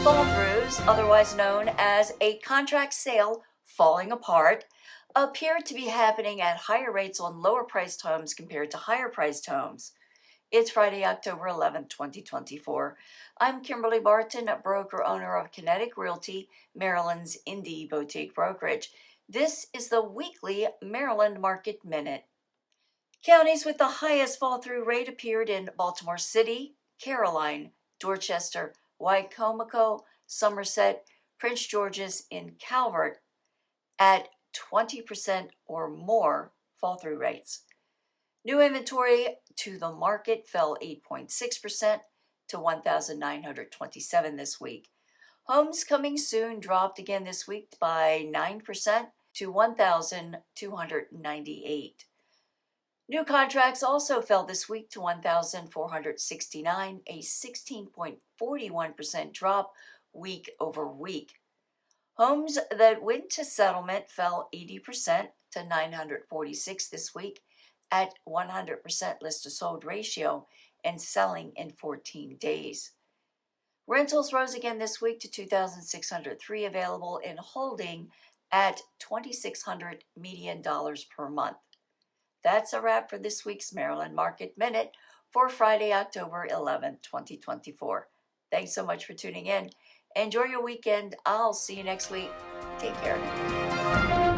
Fall-throughs, otherwise known as a contract sale falling apart, appear to be happening at higher rates on lower-priced homes compared to higher-priced homes. It's Friday, October 11th, 2024. I'm Kimberly Barton, broker owner of Kinetic Realty, Maryland's indie boutique brokerage. This is the weekly Maryland Market Minute. Counties with the highest fall-through rate appeared in Baltimore City, Caroline, Dorchester, Wicomico, Somerset, Prince George's, in Calvert at 20% or more fall-through rates. New inventory to the market fell 8.6% to 1,927 this week. Homes coming soon dropped again this week by 9% to 1,298. New contracts also fell this week to 1,469, a 16.41% drop week over week. Homes that went to settlement fell 80% to 946 this week at 100% list to sold ratio and selling in 14 days. Rentals rose again this week to 2,603 available in holding at $2,600 median dollars per month. That's a wrap for this week's Maryland Market Minute for Friday, October 11th, 2024. Thanks so much for tuning in. Enjoy your weekend. I'll see you next week. Take care.